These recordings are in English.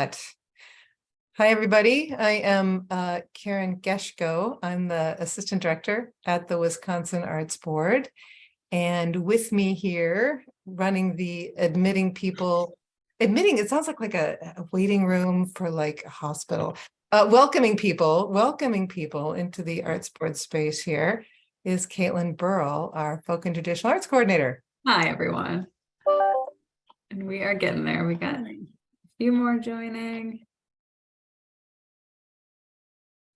Hi, everybody. I am Karen Geschko. I'm the Assistant Director at the Wisconsin Arts Board. And with me here, running the admitting, it sounds like a waiting room for like a hospital. Welcoming people into the Arts Board space here is Caitlin Burrell, our Folk and Traditional Arts Coordinator. Hi, everyone. And we are getting there. We got a few more joining.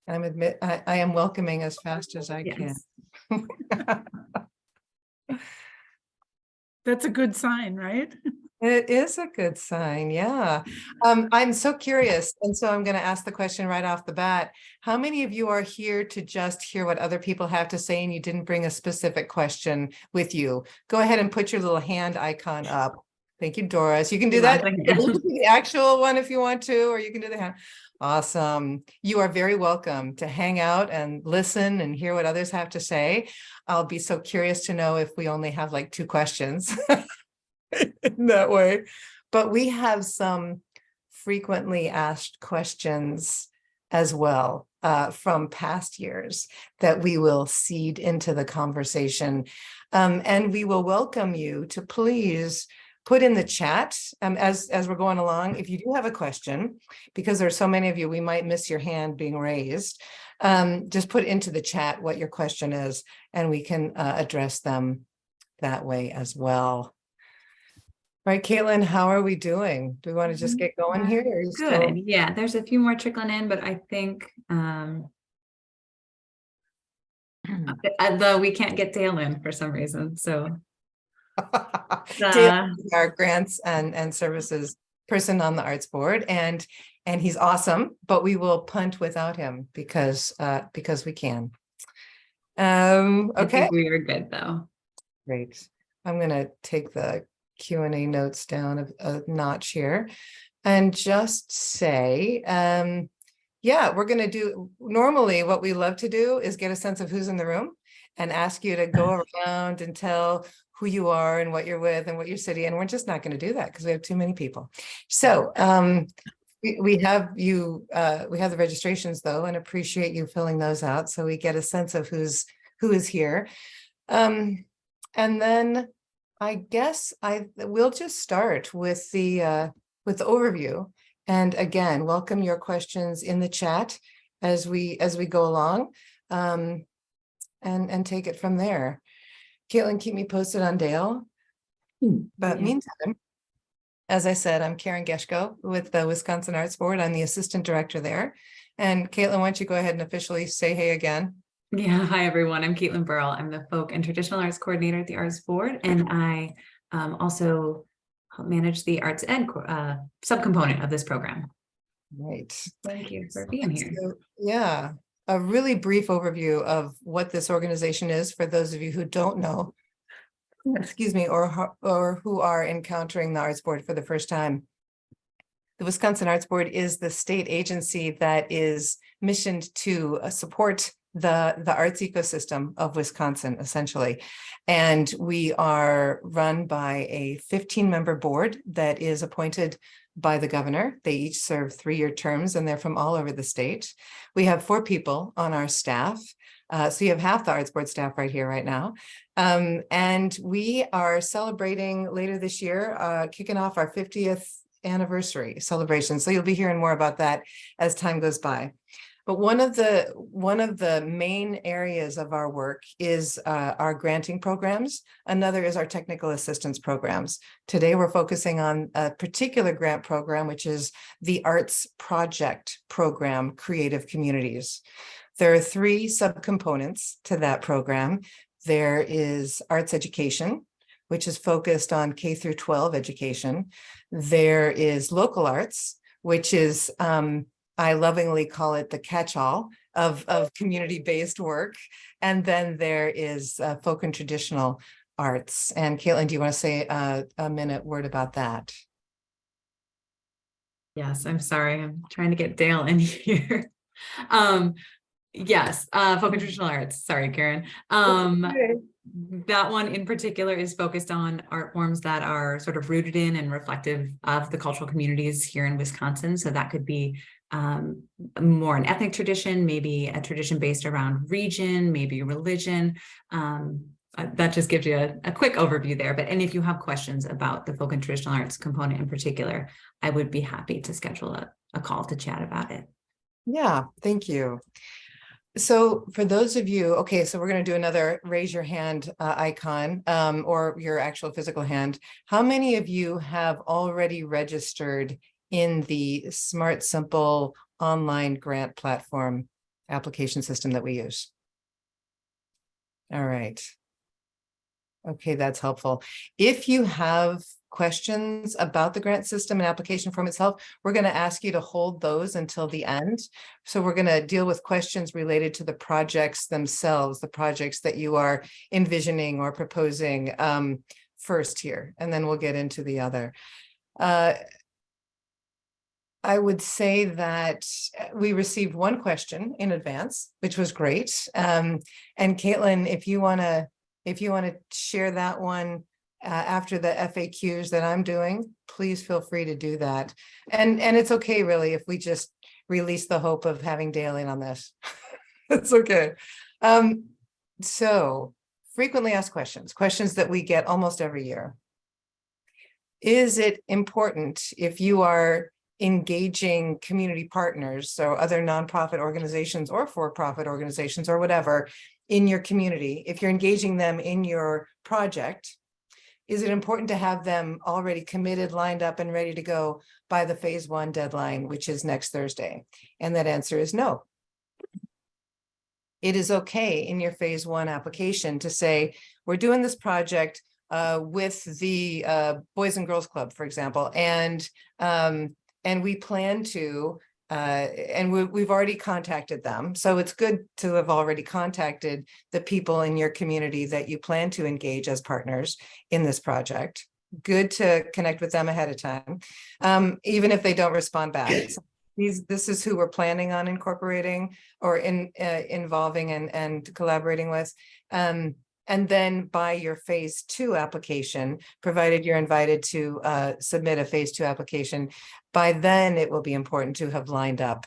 I am welcoming as fast as I can. That's a good sign, right? It is a good sign, yeah. I'm so curious, and so I'm going to ask the question right off the bat. How many of you are here to just hear what other people have to say and you didn't bring a specific question with you? Go ahead and put your little hand icon up. Thank you, Doris. You can do that. The actual one if you want to, or you can do the hand. Awesome. You are very welcome to hang out and listen and hear what others have to say. I'll be so curious to know if we only have like 2 questions in that way. But we have some frequently asked questions as well from past years that we will seed into the conversation. And we will welcome you to please put in the chat as we're going along. If you do have a question, because there's so many of you, we might miss your hand being raised. Just put into the chat what your question is, and we can address them that way as well. All right, Caitlin, how are we doing? Do we want to just get going here? Or Good. Yeah, there's a few more trickling in, but I think though we can't get Dale in for some reason. So Dale is our grants and services person on the Arts Board, and he's awesome, but we will punt without him because we can. Okay, I think we are good though. Great. I'm gonna take the Q&A notes down a notch here and just say, yeah, we're gonna do, normally what we love to do is get a sense of who's in the room and ask you to go around and tell who you are and what you're with and what your city, and we're just not going to do that because we have too many people. So we have you, we have the registrations though, and appreciate you filling those out so we get a sense of who is here. And then I guess we'll just start with the overview. And again, welcome your questions in the chat as we go along, and take it from there. Caitlin, keep me posted on Dale. But meantime, as I said, I'm Karen Geschko with the Wisconsin Arts Board. I'm the assistant director there. And Caitlin, why don't you go ahead and officially say hey again? Yeah, hi everyone. I'm Caitlin Burrell. I'm the Folk and Traditional Arts Coordinator at the Arts Board, and I also help manage the Arts Ed subcomponent of this program. Right. Thank you for being here. So, yeah. A really brief overview of what this organization is for those of you who don't know, excuse me, or who are encountering the Arts Board for the first time. The Wisconsin Arts Board is the state agency that is missioned to support the arts ecosystem of Wisconsin, essentially. And we are run by a 15-member board that is appointed by the governor. They each serve 3-year terms, and they're from all over the state. We have 4 people on our staff. So you have half the Arts Board staff right here, right now. And we are celebrating later this year, kicking off our 50th anniversary celebration. So you'll be hearing more about that as time goes by. But one of the main areas of our work is our granting programs. Another is our technical assistance programs. Today, we're focusing on a particular grant program, which is the Arts Project Program, Creative Communities. There are 3 subcomponents to that program. There is arts education, which is focused on K through 12 education. There is local arts, which is I lovingly call it the catch-all of community-based work. And then there is folk and traditional arts. And Caitlin, do you want to say a minute word about that? Yes, I'm sorry. I'm trying to get Dale in here. Yes, folk and traditional arts. Sorry, Karen. Okay. that one in particular is focused on art forms that are sort of rooted in and reflective of the cultural communities here in Wisconsin. So that could be more an ethnic tradition, maybe a tradition based around region, maybe religion. That just gives you a quick overview there. And if you have questions about the folk and traditional arts component in particular, I would be happy to schedule a call to chat about it. Yeah, thank you. So for those of you, okay, so we're going to do another raise your hand icon or your actual physical hand. How many of you have already registered in the Smart Simple online grant platform application system that we use? All right. Okay, that's helpful. If you have questions about the grant system and application form itself, we're going to ask you to hold those until the end. So we're going to deal with questions related to the projects themselves, the projects that you are envisioning or proposing first here, and then we'll get into the other. I would say that we received one question in advance, which was great. And Caitlin, if you want to share that one after the FAQs that I'm doing, please feel free to do that. And it's okay, really, if we just release the hope of having Dale in on this. It's okay. So frequently asked questions that we get almost every year. Is it important if you are engaging community partners, so other nonprofit organizations or for-profit organizations or whatever in your community, if you're engaging them in your project, is it important to have them already committed, lined up, and ready to go by the phase 1 deadline, which is next Thursday? And that answer is no. It is okay in your phase 1 application to say, we're doing this project with the Boys and Girls Club, for example, and we plan to, and we've already contacted them. So it's good to have already contacted the people in your community that you plan to engage as partners in this project. Good to connect with them ahead of time, even if they don't respond back. So this is who we're planning on incorporating or involving and collaborating with. And then by your phase 2 application, provided you're invited to submit a phase 2 application, by then it will be important to have lined up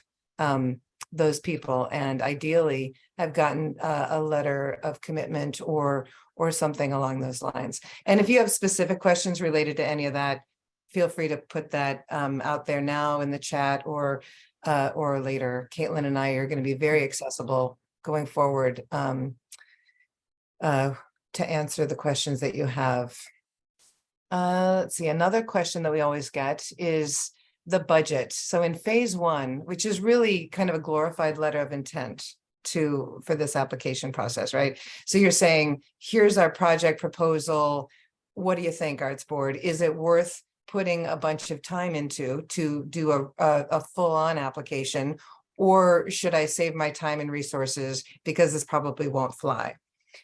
those people and ideally have gotten a letter of commitment or something along those lines. And if you have specific questions related to any of that, feel free to put that out there now in the chat or later. Caitlin and I are going to be very accessible going forward to answer the questions that you have. Let's see, another question that we always get is the budget. So in phase 1, which is really kind of a glorified letter of intent for this application process, right? So you're saying, here's our project proposal. What do you think, Arts Board? Is it worth putting a bunch of time into to do a full-on application, or should I save my time and resources because this probably won't fly?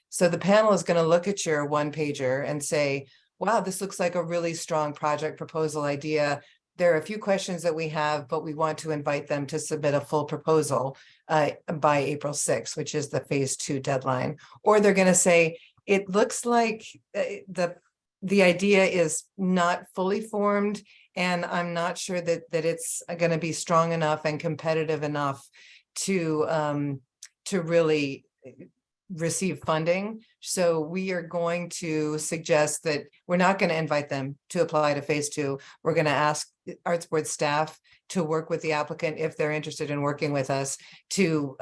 So the panel is going to look at your one-pager and say, wow, this looks like a really strong project proposal idea. There are a few questions that we have, but we want to invite them to submit a full proposal by April 6th, which is the phase 2 deadline. Or they're going to say, it looks like the idea is not fully formed, and I'm not sure that it's going to be strong enough and competitive enough to really receive funding. So we are going to suggest that we're not going to invite them to apply to phase 2. We're going to ask Arts Board staff to work with the applicant if they're interested in working with us to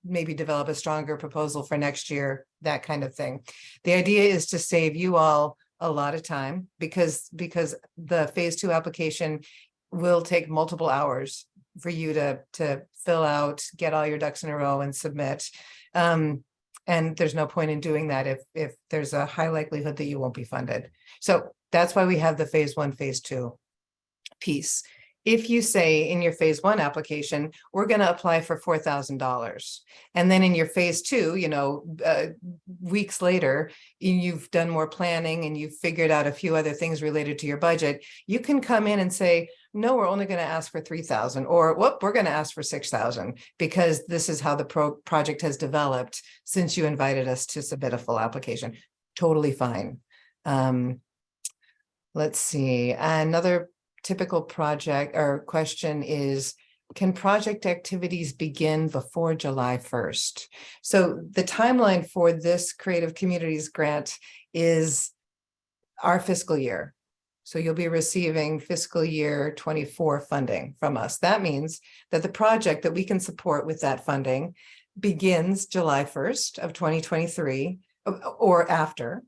maybe develop a stronger proposal for next year, that kind of thing. The idea is to save you all a lot of time because the phase 2 application will take multiple hours for you to fill out, get all your ducks in a row and submit. And there's no point in doing that if there's a high likelihood that you won't be funded. So that's why we have the phase 1, phase 2 piece. If you say in your phase 1 application, we're going to apply for $4,000, and then in your phase 2, weeks later, you've done more planning and you've figured out a few other things related to your budget, you can come in and say, no, we're only going to ask for 3,000, or whoop, we're going to ask for 6,000 because this is how the project has developed since you invited us to submit a full application. Totally fine. Let's see. Another typical project or question is, can project activities begin before July 1st? So the timeline for this Creative Communities grant is our fiscal year. So you'll be receiving fiscal year 24 funding from us. That means that the project that we can support with that funding begins July 1st of 2023 or after,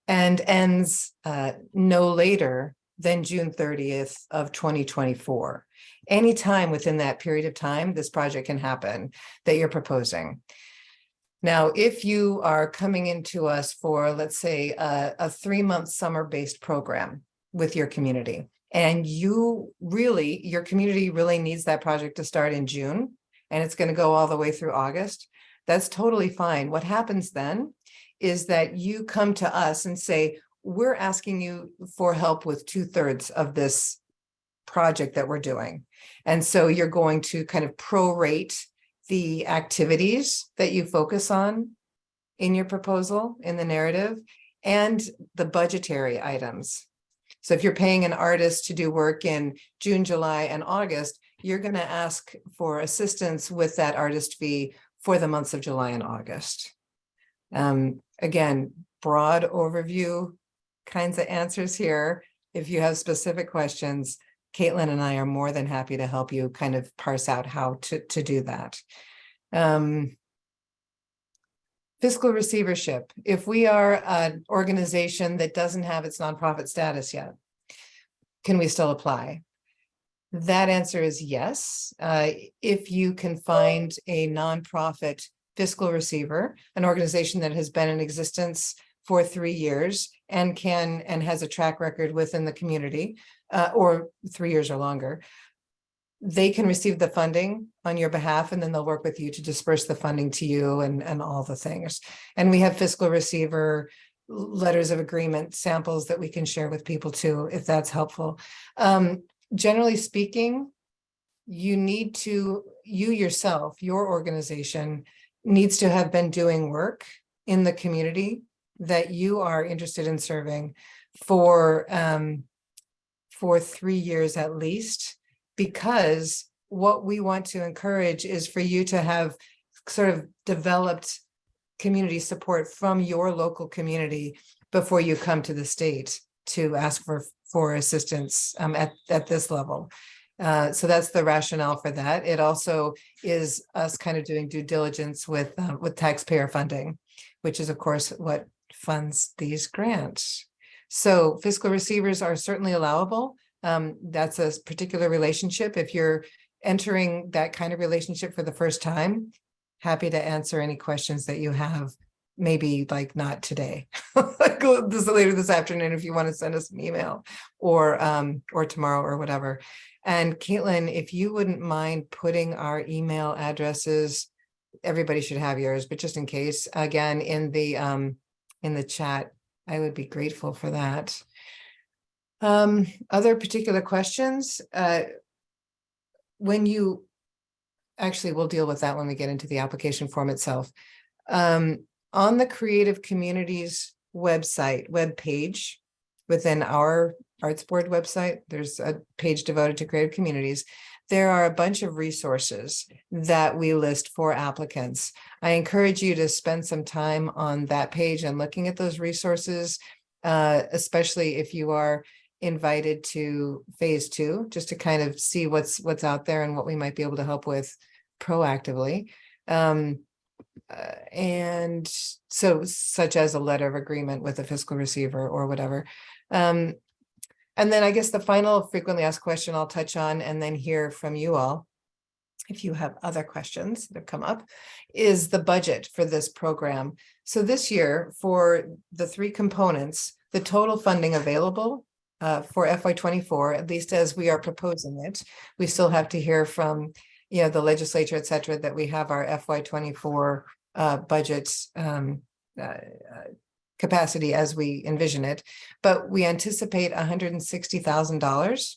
and ends no later than June 30th of 2024. Anytime within that period of time, this project can happen that you're proposing. Now, if you are coming into us for, let's say, a 3-month summer-based program with your community, and your community really needs that project to start in June, and it's going to go all the way through August, that's totally fine. What happens then is that you come to us and say, we're asking you for help with 2/3 of this project that we're doing. And so you're going to kind of prorate the activities that you focus on in your proposal, in the narrative, and the budgetary items. So if you're paying an artist to do work in June, July, and August, you're going to ask for assistance with that artist fee for the months of July and August. Again, broad overview kinds of answers here. If you have specific questions, Caitlin and I are more than happy to help you kind of parse out how to do that. Fiscal receivership. If we are an organization that doesn't have its nonprofit status yet, can we still apply? That answer is yes. If you can find a nonprofit fiscal receiver, an organization that has been in existence for 3 years and has a track record within the community, or 3 years or longer, they can receive the funding on your behalf, and then they'll work with you to disperse the funding to you and all the things. And we have fiscal receiver letters of agreement samples that we can share with people too, if that's helpful. Generally speaking, you yourself, your organization needs to have been doing work in the community that you are interested in serving for 3 years at least, because what we want to encourage is for you to have sort of developed community support from your local community before you come to the state to ask for assistance at this level. So that's the rationale for that. It also is us kind of doing due diligence with taxpayer funding, which is of course what funds these grants. So fiscal receivers are certainly allowable. That's a particular relationship. If you're entering that kind of relationship for the first time, happy to answer any questions that you have, maybe like not today, like later this afternoon, if you want to send us an email, or tomorrow or whatever. And Caitlin, if you wouldn't mind putting our email addresses, everybody should have yours, but just in case, again, in the chat, I would be grateful for that. Other particular questions? We'll deal with that when we get into the application form itself. On the Creative Communities web page within our Arts Board website, there's a page devoted to Creative Communities. There are a bunch of resources that we list for applicants. I encourage you to spend some time on that page and looking at those resources, especially if you are invited to phase 2, just to kind of see what's out there and what we might be able to help with proactively. And so such as a letter of agreement with a fiscal receiver or whatever. And then I guess the final frequently asked question I'll touch on and then hear from you all, if you have other questions that have come up, is the budget for this program. So this year, for the 3 components, the total funding available for FY24, at least as we are proposing it, we still have to hear from the legislature, et cetera, that we have our FY24 budgets capacity as we envision it, but we anticipate $160,000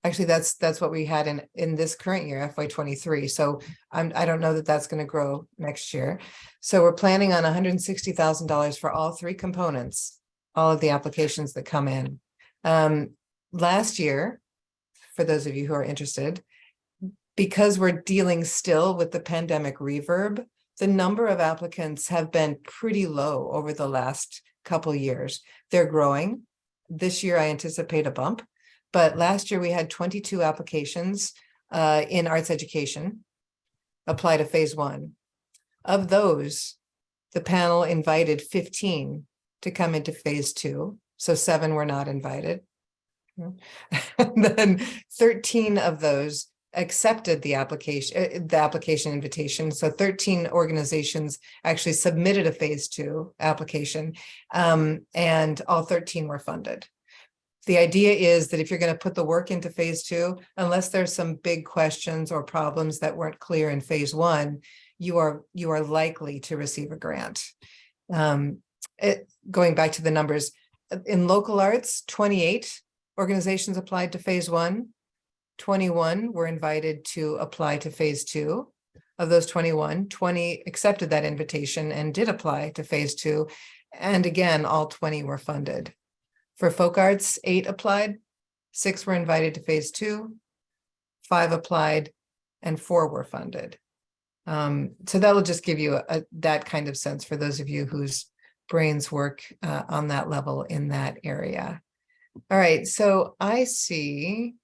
Actually, that's what we had in this current year, FY23. So I don't know that that's going to grow next year. So we're planning on $160,000 for all three components, all of the applications that come in. Last year, for those of you who are interested, because we're dealing still with the pandemic reverb, the number of applicants have been pretty low over the last couple years. They're growing. This year, I anticipate a bump. But last year we had 22 applications in arts education apply to phase 1. Of those, the panel invited 15 to come into phase 2. So 7 were not invited. And then 13 of those accepted the application invitation. So 13 organizations actually submitted a phase 2 application, and all 13 were funded. The idea is that if you're going to put the work into phase 2, unless there's some big questions or problems that weren't clear in phase 1, you are likely to receive a grant. Going back to the numbers, in local arts, 28 organizations applied to phase 1. 21 were invited to apply to phase 2. Of those 21, 20 accepted that invitation and did apply to phase 2. And again, all 20 were funded. For folk arts, 8 applied, 6 were invited to phase 2, 5 applied, and 4 were funded. So that will just give you that kind of sense for those of you whose brains work on that level in that area. All right, so I see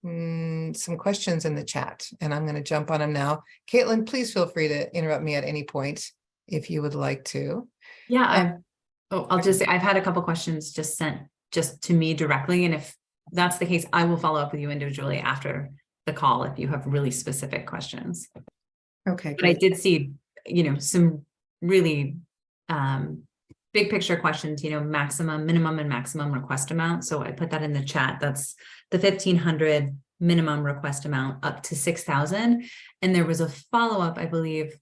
some questions in the chat, and I'm going to jump on them now. Caitlin, please feel free to interrupt me at any point if you would like to. Yeah, I'll just say I've had a couple questions just sent just to me directly. And if that's the case, I will follow up with you individually after the call if you have really specific questions. Okay, but I did see, some really big picture questions, maximum, minimum, and maximum request amount. So I put that in the chat. That's the 1,500 minimum request amount up to 6,000. And there was a follow-up, I believe,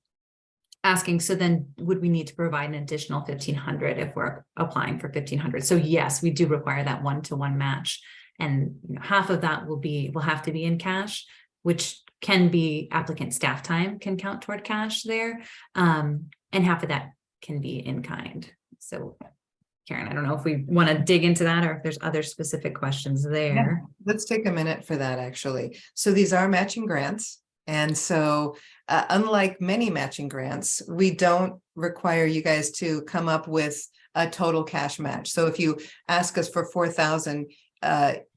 asking, so then would we need to provide an additional 1,500 if we're applying for 1,500? So yes, we do require that 1-to-1 match. And half of that will have to be in cash, which can be applicant staff time can count toward cash there. And half of that can be in kind. So Karen, I don't know if we want to dig into that or if there's other specific questions there. Yeah, let's take a minute for that, actually. So these are matching grants. And so unlike many matching grants, we don't require you guys to come up with a total cash match. So if you ask us for 4,000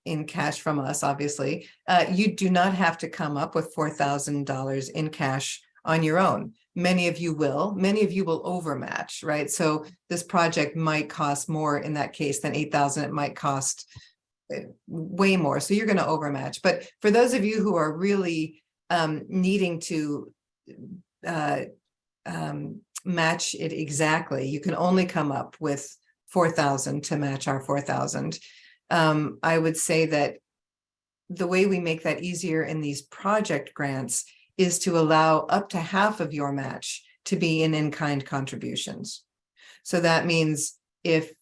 in cash from us, obviously, you do not have to come up with $4,000 in cash on your own. Many of you will overmatch, right? So this project might cost more in that case than 8,000. It might cost way more. So you're going to overmatch. But for those of you who are really needing to match it exactly, you can only come up with 4,000 to match our 4,000. I would say that the way we make that easier in these project grants is to allow up to half of your match to be in-kind contributions. So that means if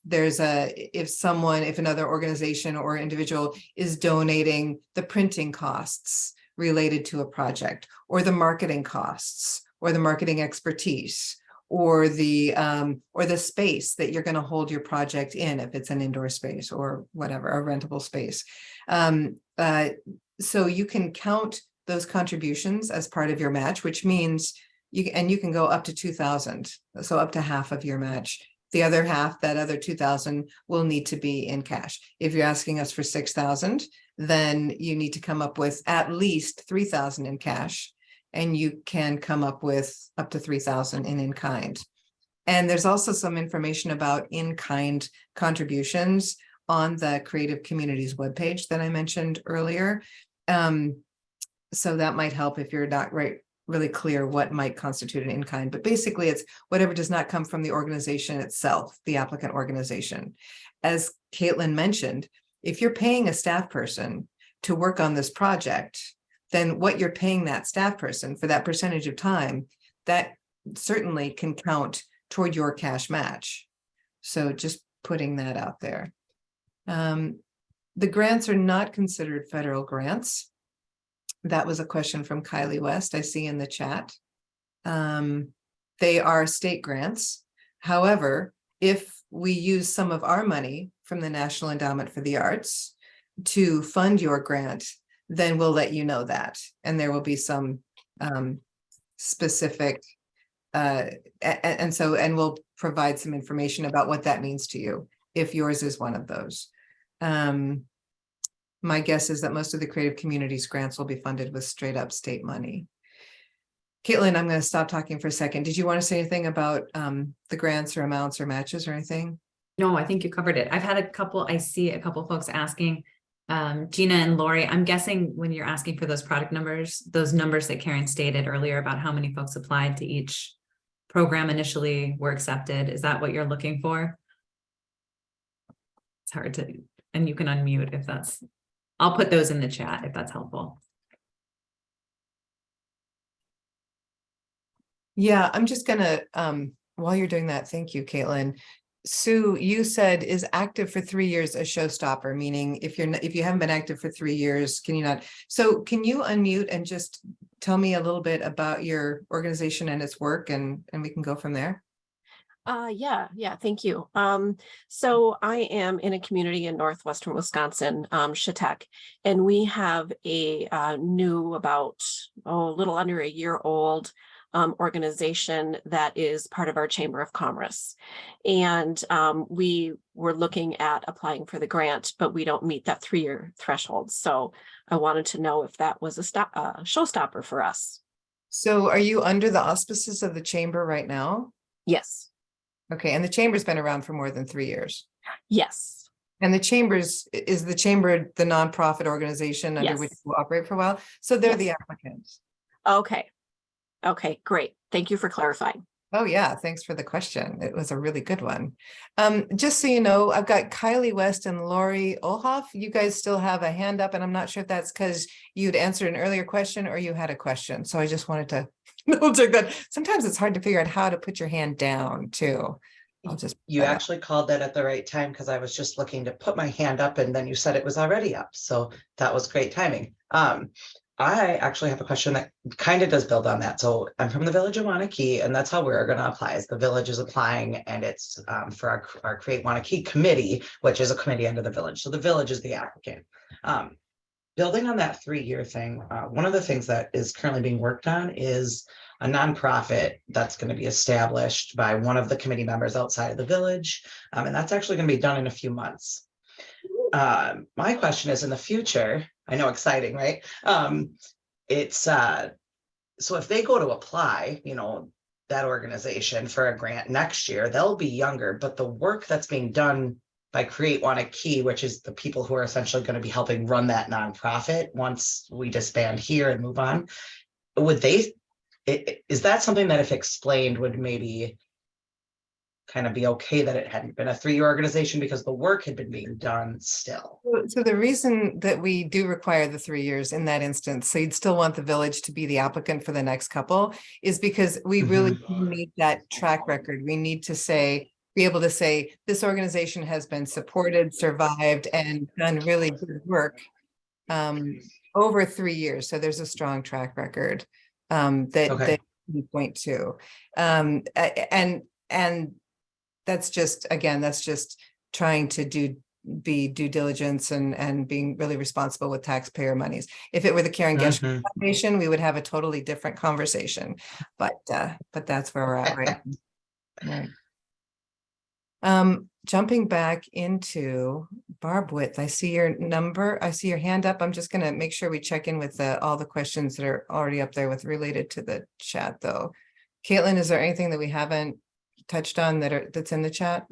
another organization or individual is donating the printing costs related to a project, or the marketing costs, or the marketing expertise, or the space that you're going to hold your project in, if it's an indoor space or whatever, a rentable space. So you can count those contributions as part of your match, which means you can go up to 2,000, so up to half of your match. The other half, that other 2,000, will need to be in cash. If you're asking us for 6,000, then you need to come up with at least 3,000 in cash, and you can come up with up to 3,000 in kind. And there's also some information about in-kind contributions on the Creative Communities webpage that I mentioned earlier. So that might help if you're not really clear what might constitute an in-kind. But basically, it's whatever does not come from the organization itself, the applicant organization. As Caitlin mentioned, if you're paying a staff person to work on this project, then what you're paying that staff person for that percentage of time, that certainly can count toward your cash match. So just putting that out there. The grants are not considered federal grants. That was a question from Kylie West, I see in the chat. They are state grants. However, if we use some of our money from the National Endowment for the Arts to fund your grant, then we'll let you know that. And there will be some specific, and we'll provide some information about what that means to you, if yours is one of those. My guess is that most of the Creative Communities grants will be funded with straight up state money. Caitlin, I'm going to stop talking for a second. Did you want to say anything about the grants or amounts or matches or anything? No, I think you covered it. I've had I see a couple folks asking, Gina and Lori, I'm guessing when you're asking for those product numbers, those numbers that Karen stated earlier about how many folks applied to each program initially were accepted. Is that what you're looking for? It's hard to, and you can unmute if that's, I'll put those in the chat if that's helpful. Yeah, I'm just gonna, while you're doing that, thank you, Caitlin. Sue, you said is active for 3 years a showstopper, meaning if you haven't been active for 3 years, can you not? So can you unmute and just tell me a little bit about your organization and its work, and we can go from there? Yeah, thank you. So I am in a community in northwestern Wisconsin, Chautauqua, and we have a new, about a little under a year old organization that is part of our Chamber of Commerce. And we were looking at applying for the grant, but we don't meet that 3-year threshold. So I wanted to know if that was a showstopper for us. So are you under the auspices of the Chamber right now? Yes. Okay, and the Chamber's been around for more than 3 years. Yes. And the Chamber's, is the Chamber the nonprofit organization under which you operate for a while? So they're the applicants. Okay, great. Thank you for clarifying. Oh yeah, thanks for the question. It was a really good one. Just so you know, I've got Kylie West and Lori Olhoff. You guys still have a hand up, and I'm not sure if that's because you'd answered an earlier question or you had a question. So I just wanted to double check that. Sometimes it's hard to figure out how to put your hand down too. You actually called that at the right time, because I was just looking to put my hand up and then you said it was already up. So that was great timing. I actually have a question that kind of does build on that. So I'm from the village of Wanakee, and that's how we're going to apply. Is the village is applying, and it's for our Create Wanakee committee, which is a committee under the village. So the village is the applicant. Building on that 3-year thing, one of the things that is currently being worked on is a nonprofit that's going to be established by one of the committee members outside of the village. And that's actually going to be done in a few months. My question is, in the future, I know, exciting, right? So if they go to apply, that organization for a grant next year, they'll be younger, but the work that's being done by Create Wanakee, which is the people who are essentially going to be helping run that nonprofit once we disband here and move on, is that something that, if explained, would maybe kind of be okay that it hadn't been a 3-year organization because the work had been being done still? So the reason that we do require the 3 years in that instance, so you'd still want the village to be the applicant for the next couple, is because we really need that track record. We need to be able to say, this organization has been supported, survived, and done really good work over 3 years. So there's a strong track record that we point to. And that's just, again, that's just trying to be due diligence and being really responsible with taxpayer monies. If it were the Karen Geschke Foundation, we would have a totally different conversation, but that's where we're at right now. Right. Jumping back into Barb Witt, I see your number. I see your hand up. I'm just going to make sure we check in with all the questions that are already up there with related to the chat, though. Caitlin, is there anything that we haven't touched on that's in the chat?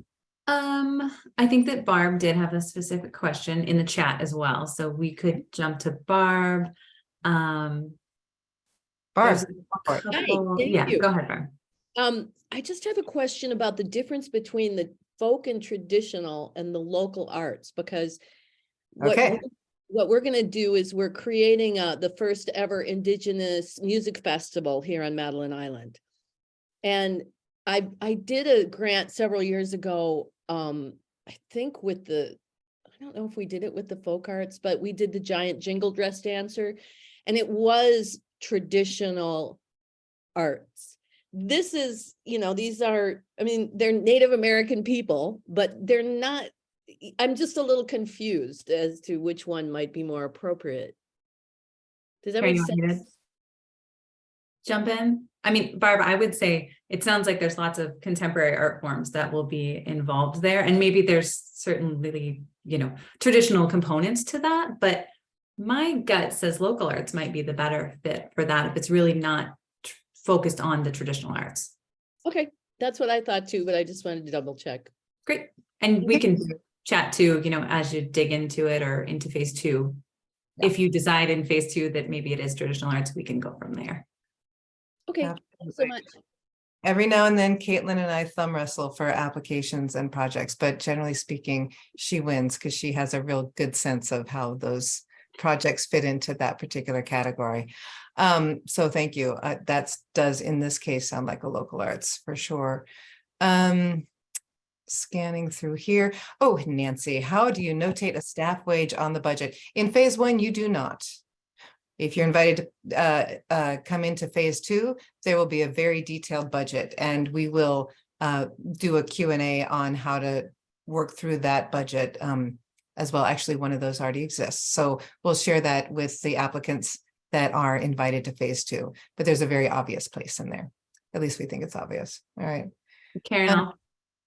I think that Barb did have a specific question in the chat as well, so we could jump to Barb. Barb, Hi, thank you. Go ahead, Barb. I just have a question about the difference between the folk and traditional and the local arts, because what we're going to do is we're creating the first ever Indigenous music festival here on Madeline Island. And I did a grant several years ago, I think with the don't know if we did it with the folk arts, but we did the giant jingle dress dancer, and it was traditional arts. This is, these are, I mean, they're Native American people, but they're not, I'm just a little confused as to which one might be more appropriate. Does that Karen, make you want me to sense? jump in? I mean, Barbara, I would say it sounds like there's lots of contemporary art forms that will be involved there. And maybe there's certainly, traditional components to that, but my gut says local arts might be the better fit for that if it's really not focused on the traditional arts. Okay, that's what I thought too, but I just wanted to double check. Great. And we can chat too, as you dig into it or into phase 2. Yeah. If you decide in phase 2 that maybe it is traditional arts, we can go from there. Okay, thanks so much. Every now and then, Caitlin and I thumb wrestle for applications and projects, but generally speaking, she wins because she has a real good sense of how those projects fit into that particular category. So thank you. That does in this case sound like a local arts for sure. Scanning through here. Oh, Nancy, how do you notate a staff wage on the budget? In phase 1, you do not. If you're invited to come into phase 2, there will be a very detailed budget, and we will do a Q&A on how to work through that budget as well. Actually, one of those already exists. So we'll share that with the applicants that are invited to phase 2, but there's a very obvious place in there. At least we think it's obvious. All right. Karen,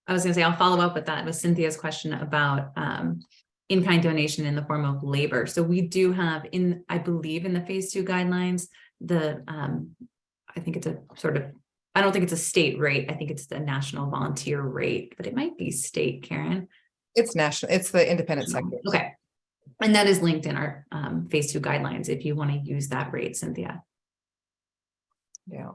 I was going to say, I'll follow up with that with Cynthia's question about in-kind donation in the form of labor. So we do have I believe in the phase 2 guidelines, I think it's a sort of, I don't think it's a state rate. I think it's the national volunteer rate, but it might be state, Karen. It's national. It's the independent sector. Okay. And that is linked in our phase 2 guidelines if you want to use that rate, Cynthia. Yeah.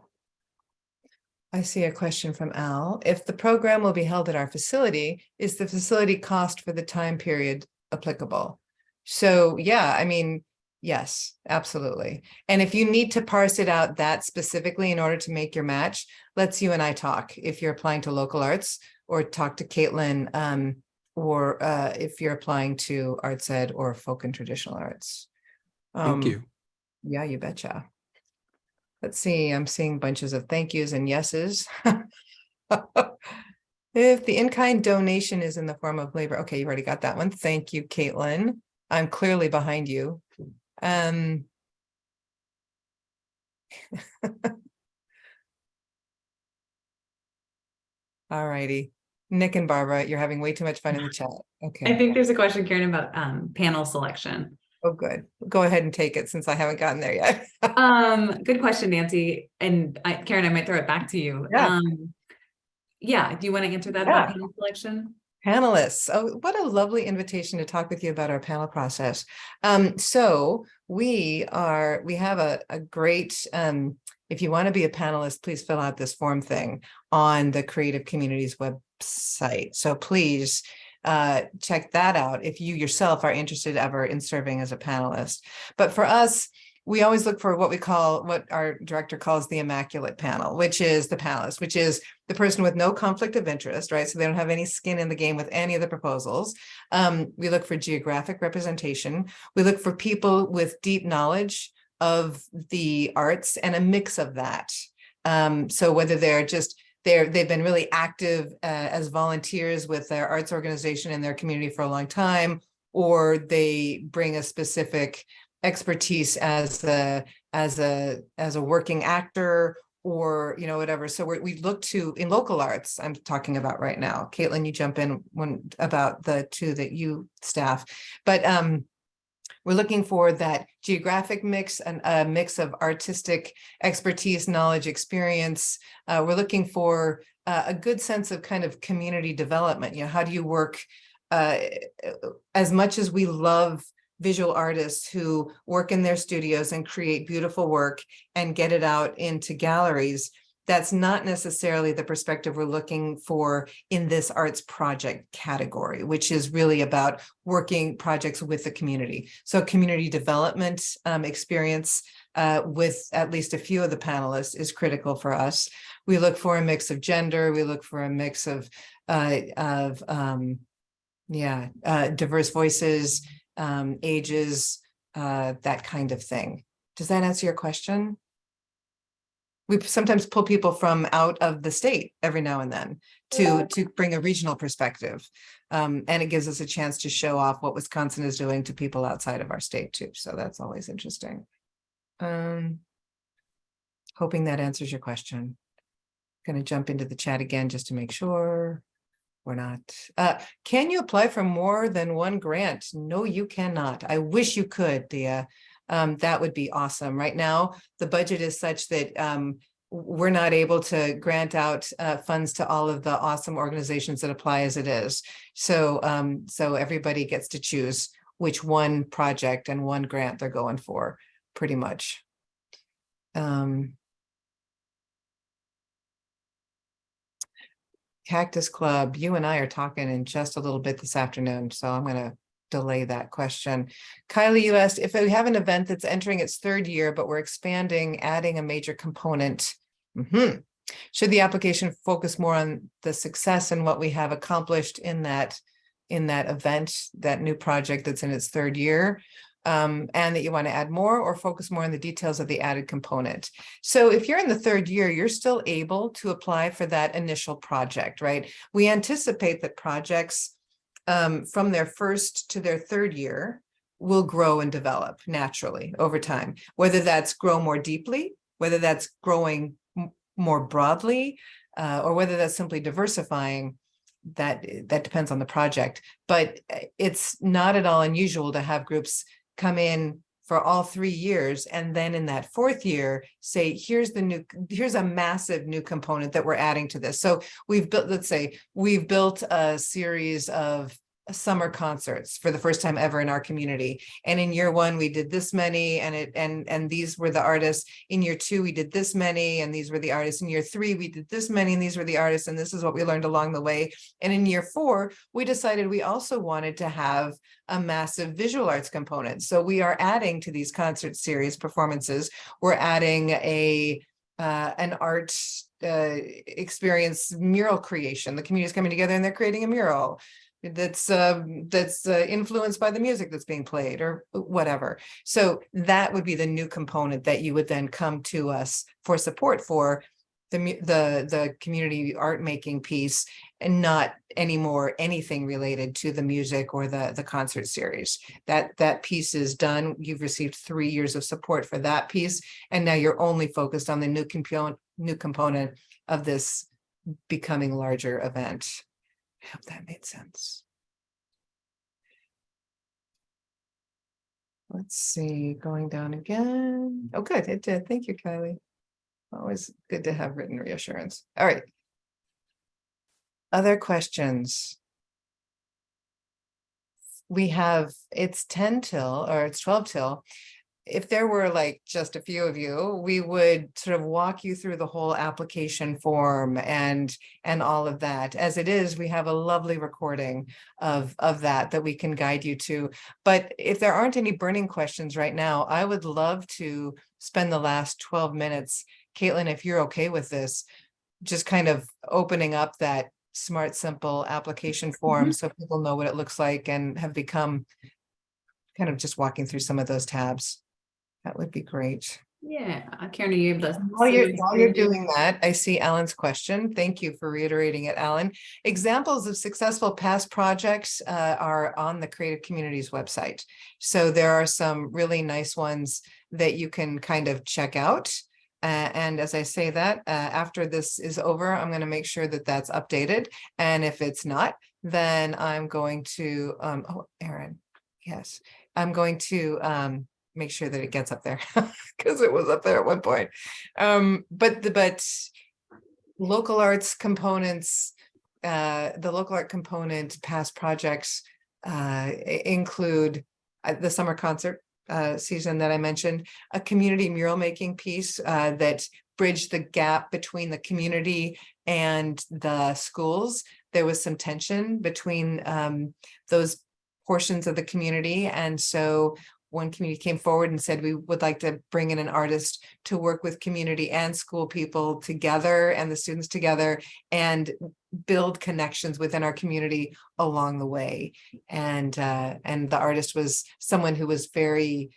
I see a question from Al. If the program will be held at our facility, is the facility cost for the time period applicable? So yeah, I mean, yes, absolutely. And if you need to parse it out that specifically in order to make your match, let's you and I talk. If you're applying to local arts, or talk to Caitlin, or if you're applying to arts ed or folk and traditional arts. Thank you. Yeah, you betcha. Let's see, I'm seeing bunches of thank yous and yeses. If the in-kind donation is in the form of labor, okay, you already got that one. Thank you, Caitlin. I'm clearly behind you. All righty. Nick and Barbara, you're having way too much fun in the chat. Okay. I think there's a question, Karen, about panel selection. Oh, good. Go ahead and take it since I haven't gotten there yet. Good question, Nancy. And Karen, I might throw it back to you. Yeah. Do you want to answer that about panel selection? Panelists. Oh, what a lovely invitation to talk with you about our panel process. So we have a great, if you want to be a panelist, please fill out this form thing on the Creative Communities website. So please check that out if you yourself are interested ever in serving as a panelist. But for us, we always look for what our director calls the immaculate panel, which is the panelist, which is the person with no conflict of interest, right? So they don't have any skin in the game with any of the proposals. We look for geographic representation. We look for people with deep knowledge of the arts and a mix of that. So whether they've been really active as volunteers with their arts organization in their community for a long time, or they bring a specific expertise as a working actor, or whatever. So we look to, in local arts, I'm talking about right now. Caitlin, you jump in about the 2 that you staff, but we're looking for that geographic mix and a mix of artistic expertise, knowledge, experience. We're looking for a good sense of kind of community development. How do you work, as much as we love visual artists who work in their studios and create beautiful work and get it out into galleries, that's not necessarily the perspective we're looking for in this arts project category, which is really about working projects with the community. So community development experience with at least a few of the panelists is critical for us. We look for a mix of gender. We look for a mix of Yeah, diverse voices, ages, that kind of thing. Does that answer your question? We sometimes pull people from out of the state every now and then to bring a regional perspective. And it gives us a chance to show off what Wisconsin is doing to people outside of our state too. So that's always interesting. Hoping that answers your question. Going to jump into the chat again just to make sure we're not. Can you apply for more than one grant? No, you cannot. I wish you could, Dia. That would be awesome. Right now, the budget is such that we're not able to grant out funds to all of the awesome organizations that apply as it is. So, so everybody gets to choose which one project and one grant they're going for, pretty much. Cactus Club, you and I are talking in just a little bit this afternoon, so I'm going to delay that question. Kylie, you asked if we have an event that's entering its third year, but we're expanding, adding a major component. Should the application focus more on the success and what we have accomplished in that event, that new project that's in its third year? And that you want to add more or focus more on the details of the added component. So if you're in the third year, you're still able to apply for that initial project, right? We anticipate that projects from their first to their third year will grow and develop naturally over time, whether that's grow more deeply, whether that's growing more broadly, or whether that's simply diversifying. That depends on the project, but it's not at all unusual to have groups come in for all 3 years and then in that fourth year say, here's a massive new component that we're adding to this. So we've built, let's say we've built a series of summer concerts for the first time ever in our community, and in year 1 we did this many, and these were the artists. In year 2 we did this many, and these were the artists. In year 3 we did this many, and these were the artists, and this is what we learned along the way. And in year 4 we decided we also wanted to have a massive visual arts component, so we are adding to these concert series performances, we're adding an art experience, mural creation. The community is coming together and they're creating a mural that's influenced by the music that's being played or whatever. So that would be the new component that you would then come to us for support for the community art making piece, and not anymore anything related to the music or the concert series. That piece is done. You've received 3 years of support for that piece, and now you're only focused on the new component of this becoming larger event. I hope that made sense. Let's see, going down again. Oh, good, it did. Thank you, Kylie. Always good to have written reassurance. All right. Other questions? We have, it's 10 till, or it's 12 till. If there were like just a few of you, we would sort of walk you through the whole application form and all of that. As it is, we have a lovely recording of that we can guide you to. But if there aren't any burning questions right now, I would love to spend the last 12 minutes, Caitlin, if you're okay with this, just kind of opening up that smart, simple application form so people know what it looks like and have become kind of just walking through some of those tabs. That would be great. Yeah, Karen, are you able to? While you're doing that, I see Alan's question. Thank you for reiterating it, Alan. Examples of successful past projects are on the Creative Communities website. So there are some really nice ones that you can kind of check out. And as I say that, after this is over, I'm going to make sure that that's updated. And if it's not, then I'm going to, oh, Aaron, yes, I'm going to make sure that it gets up there because it was up there at one point. But local arts components, the local art component past projects include the summer concert season that I mentioned, a community mural making piece that bridged the gap between the community and the schools. There was some tension between those portions of the community, and so one community came forward and said, we would like to bring in an artist to work with community and school people together and the students together and build connections within our community along the way. And the artist was someone who was very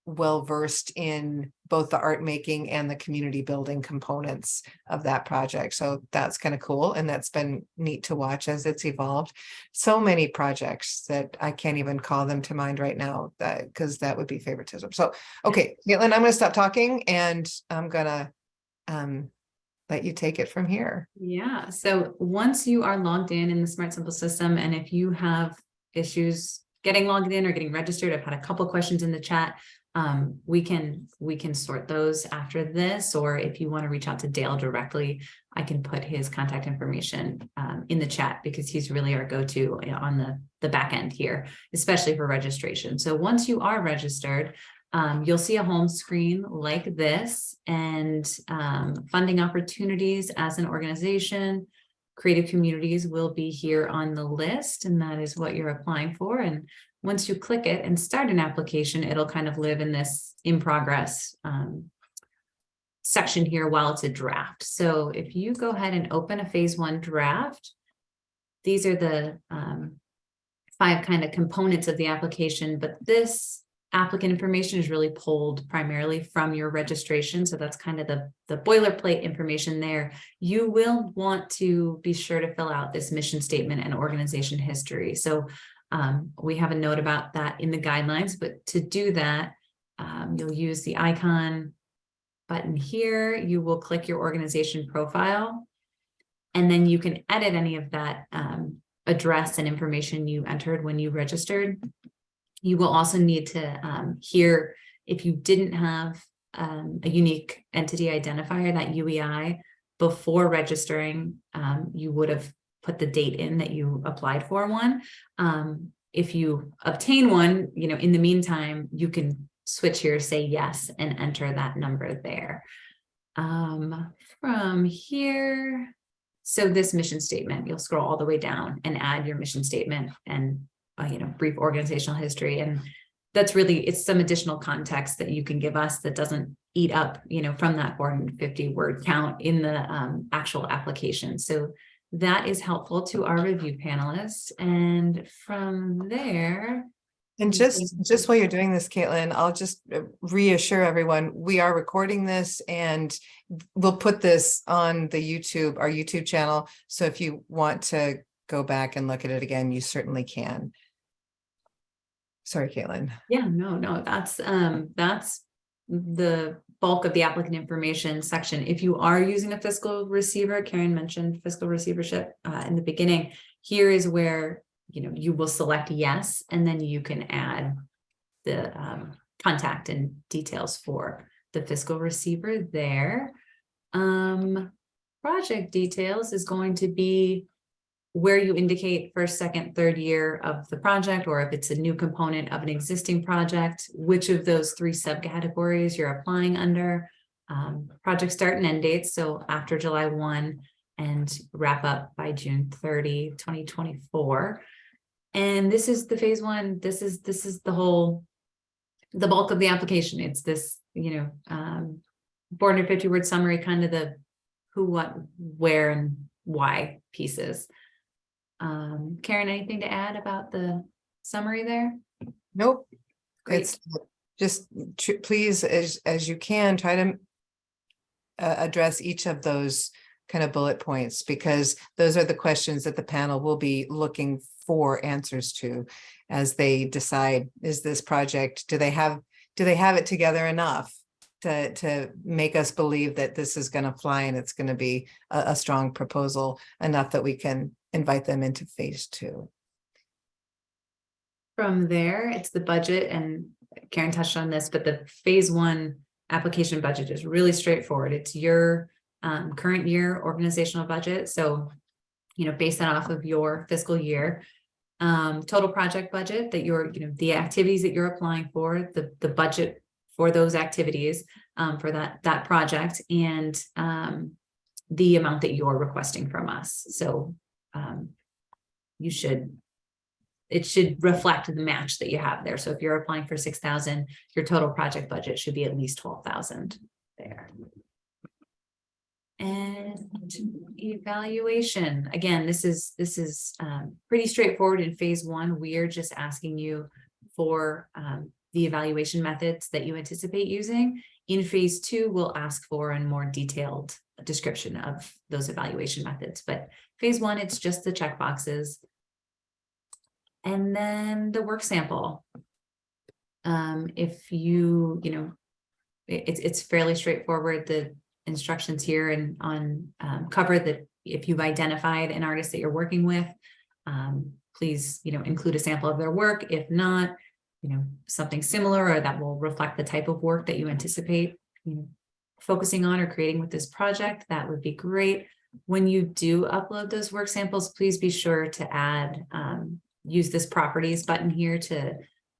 well versed in both the art making and the community building components of that project. So that's kind of cool. And that's been neat to watch as it's evolved. So many projects that I can't even call them to mind right now, that because that would be favoritism. So, okay, Caitlin, I'm going to stop talking and I'm going to let you take it from here. Yeah. So once you are logged in the Smart Simple system, and if you have issues getting logged in or getting registered, I've had a couple questions in the chat. We can sort those after this, or if you want to reach out to Dale directly, I can put his contact information in the chat, because he's really our go-to on the back end here, especially for registration. So once you are registered, you'll see a home screen like this, and funding opportunities as an organization, creative communities will be here on the list, and that is what you're applying for. And once you click it and start an application, it'll kind of live in this in progress section here while it's a draft. So if you go ahead and open a phase 1 draft, these are the 5 kind of components of the application, but this applicant information is really pulled primarily from your registration. So that's kind of the boilerplate information there. You will want to be sure to fill out this mission statement and organization history. So we have a note about that in the guidelines, but to do that, you'll use the icon button here. You will click your organization profile, and then you can edit any of that address and information you entered when you registered. You will also need to here, if you didn't have a unique entity identifier, that UEI, before registering, you would have put the date in that you applied for one. If you obtain one, in the meantime, you can switch here, say yes, and enter that number there. From here, so this mission statement, you'll scroll all the way down and add your mission statement and brief organizational history. And that's really, it's some additional context that you can give us that doesn't eat up, from that 450 word count in the actual application. So that is helpful to our review panelists. And from there. And just while you're doing this, Caitlin, I'll just reassure everyone, we are recording this and we'll put this on the our YouTube channel. So if you want to go back and look at it again, you certainly can. Sorry, Caitlin. Yeah, no, that's the bulk of the applicant information section. If you are using a fiscal receiver, Karen mentioned fiscal receivership in the beginning, here is where you will select yes, and then you can add the contact and details for the fiscal receiver there. Project details is going to be where you indicate first, second, third year of the project, or if it's a new component of an existing project, which of those 3 subcategories you're applying under. Project start and end dates, so after July 1 and wrap up by June 30, 2024. And this is the phase 1. This is the bulk of the application. It's this, 450 word summary, kind of the who, what, where, and why pieces. Karen, anything to add about the summary there? Nope. Great. It's just please, as you can, try to address each of those kind of bullet points, because those are the questions that the panel will be looking for answers to as they decide, is this project, do they have it together enough to make us believe that this is going to fly and it's going to be a strong proposal enough that we can invite them into phase 2. From there, it's the budget, and Karen touched on this, but the phase 1 application budget is really straightforward. It's your current year organizational budget. So, base that off of your fiscal year, total project budget that you're, the activities that you're applying for, the budget for those activities, for that project, and the amount that you're requesting from us. So you should it should reflect the match that you have there. So if you're applying for 6,000, your total project budget should be at least 12,000 there. And evaluation, again, this is pretty straightforward in phase one. We are just asking you for the evaluation methods that you anticipate using. In phase two, we'll ask for a more detailed description of those evaluation methods. But phase one, it's just the checkboxes. And then the work sample. If you know, it's fairly straightforward. The instructions here and on cover that if you've identified an artist that you're working with, please, you know, include a sample of their work. If not, you know, something similar or that will reflect the type of work that you anticipate, you know, focusing on or creating with this project, that would be great. When you do upload those work samples, please be sure to add, use this properties button here to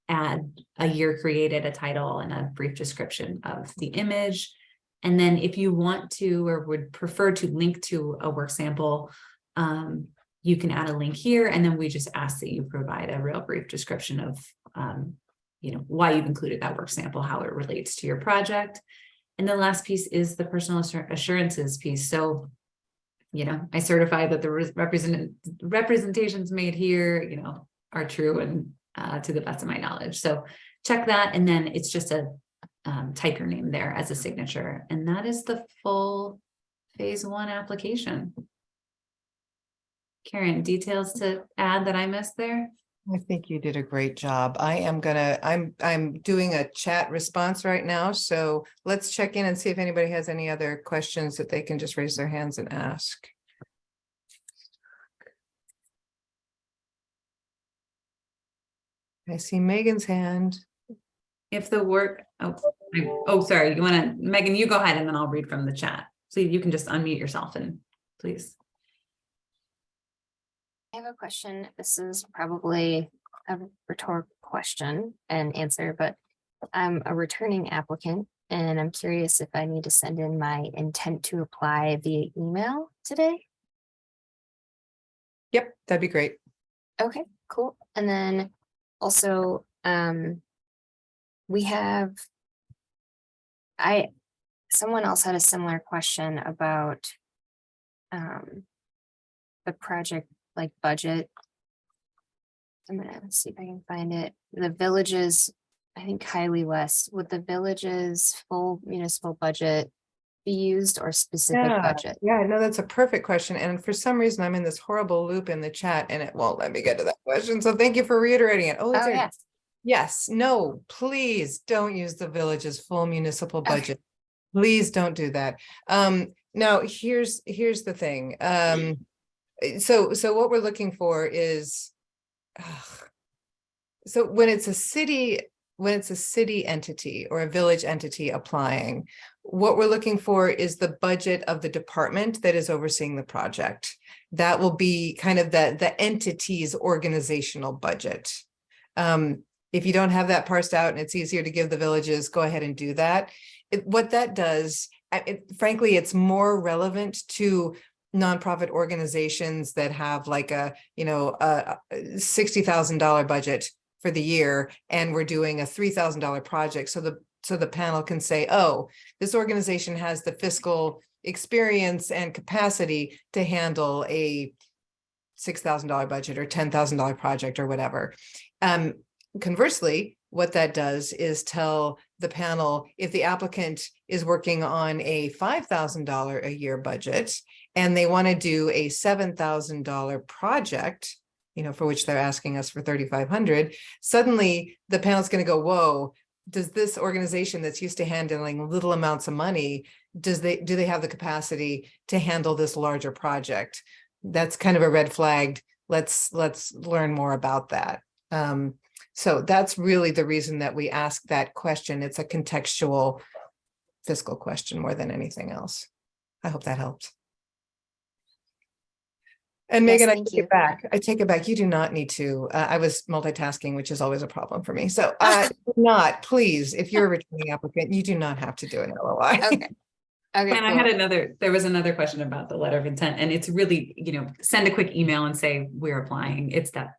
add a year created, a title, and a brief description of the image. And then if you want to or would prefer to link to a work sample, you can add a link here, and then we just ask that you provide a real brief description of you know, why you've included that work sample, how it relates to your project. And the last piece is the personal assurances piece. So, you know, I certify that the representations made here, you know, are true and to the best of my knowledge. So check that, and then it's just a type your name there as a signature, and that is the full phase one application. Karen, details to add that I missed there? I think you did a great job. I'm doing a chat response right now, so let's check in and see if anybody has any other questions that they can just raise their hands and ask. I see Megan's hand. If the work, sorry, you want to, Megan, you go ahead and then I'll read from the chat. Please, you can just unmute yourself and please. I have a question. This is probably a rhetorical question and answer, but I'm a returning applicant and I'm curious if I need to send in my intent to apply via email today. Yep, that'd be great. Okay, cool. And then also, someone else had a similar question about the project like budget. I'm gonna see if I can find it. The villages, I think Kylie West, would the village's full municipal budget be used or specific budget? Yeah, no, that's a perfect question. And for some reason, I'm in this horrible loop in the chat and it won't let me get to that question. So thank you for reiterating it. Oh, it's there. Yes. Yes, no, please don't use the village's full municipal budget. Please don't do that. Now here's the thing. So what we're looking for is, so when it's a city entity or a village entity applying, what we're looking for is the budget of the department that is overseeing the project. That will be kind of the entity's organizational budget. If you don't have that parsed out and it's easier to give the villages, go ahead and do that. What that does, frankly, it's more relevant to nonprofit organizations that have like a $60,000 budget for the year, and we're doing a $3,000 project. So the panel can say, oh, this organization has the fiscal experience and capacity to handle a $6,000 budget or $10,000 project or whatever. Conversely, what that does is tell the panel if the applicant is working on a $5,000 a year budget and they want to do a $7,000 project, for which they're asking us for $3,500, suddenly the panel's going to go, whoa, does this organization that's used to handling little amounts of money, do they have the capacity to handle this larger project? That's kind of a red flag. Let's learn more about that. So that's really the reason that we ask that question. It's a contextual fiscal question more than anything else. I hope that helps. And Megan, I take it back. I take it back. You do not need to. I was multitasking, which is always a problem for me. So please, if you're a returning applicant, you do not have to do an LOI. Okay. Okay. And cool. There was another question about the letter of intent, and it's really, send a quick email and say we're applying. It's that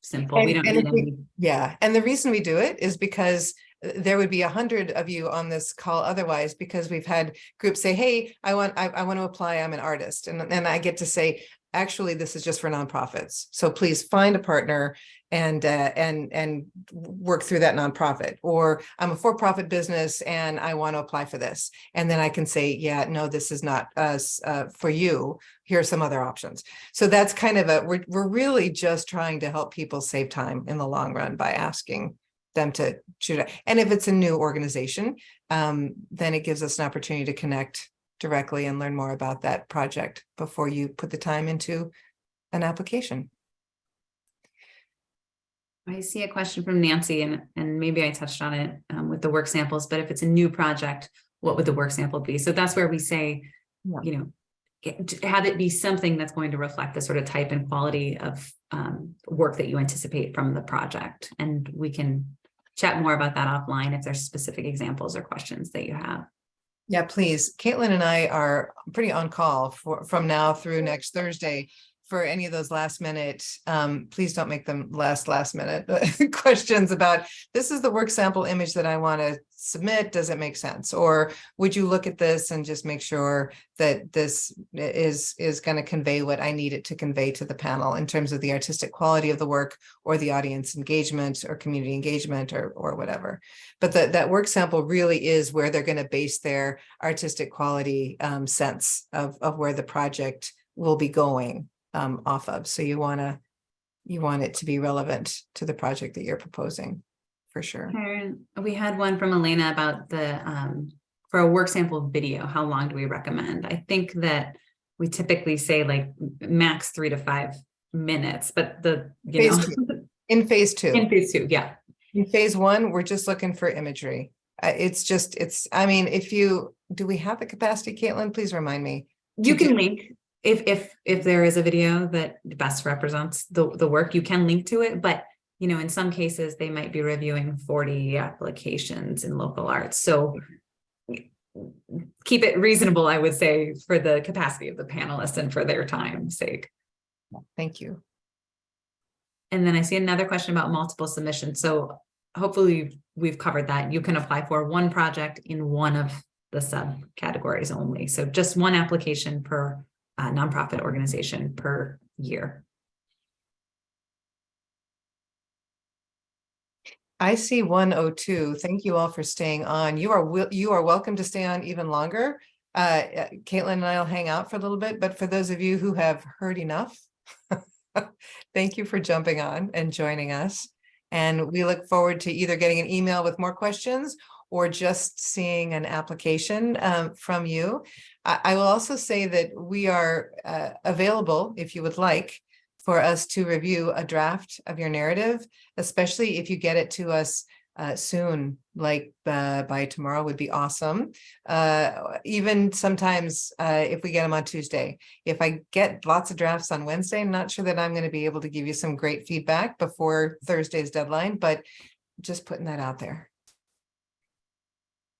simple. We don't And need if we- any. Yeah, and the reason we do it is because there would be 100 of you on this call otherwise, because we've had groups say, hey, I want to apply, I'm an artist. And I get to say, actually, this is just for nonprofits. So please find a partner and work through that nonprofit. Or I'm a for-profit business and I want to apply for this. And then I can say, yeah, no, this is not us for you. Here are some other options. So that's kind of we're really just trying to help people save time in the long run by asking them to shoot it. And if it's a new organization, then it gives us an opportunity to connect directly and learn more about that project before you put the time into an application. I see a question from Nancy, and maybe I touched on it with the work samples, but if it's a new project, what would the work sample be? So that's where we say, Yeah. you know, have it be something that's going to reflect the sort of type and quality of work that you anticipate from the project. And we can chat more about that offline if there's specific examples or questions that you have. Yeah, please. Caitlin and I are pretty on call from now through next Thursday for any of those last minute. Please don't make them last minute questions about, this is the work sample image that I want to submit. Does it make sense? Or would you look at this and just make sure that this is going to convey what I need it to convey to the panel in terms of the artistic quality of the work or the audience engagement or community engagement or whatever. But that work sample really is where they're going to base their artistic quality sense of where the project will be going off of. So you want it to be relevant to the project that you're proposing, for sure. Karen, we had one from Elena about the for a work sample video, how long do we recommend? I think that we typically say like max 3 to 5 minutes, but In phase two. In phase two, yeah. In phase one, we're just looking for imagery. I mean, do we have the capacity, Caitlin? Please remind me. You can link if there is a video that best represents the work, you can link to it, but you know, in some cases they might be reviewing 40 applications in local arts. So keep it reasonable, I would say, for the capacity of the panelists and for their time's sake. Thank you. And then I see another question about multiple submissions. So hopefully we've covered that. You can apply for one project in one of the subcategories only. So just one application per nonprofit organization per year. I see 102. Thank you all for staying on. You are welcome to stay on even longer. Caitlin and I will hang out for a little bit, but for those of you who have heard enough, thank you for jumping on and joining us. And we look forward to either getting an email with more questions or just seeing an application from you. I will also say that we are available, if you would like, for us to review a draft of your narrative, especially if you get it to us soon, like by tomorrow would be awesome. Even sometimes if we get them on Tuesday. If I get lots of drafts on Wednesday, I'm not sure that I'm going to be able to give you some great feedback before Thursday's deadline, but just putting that out there.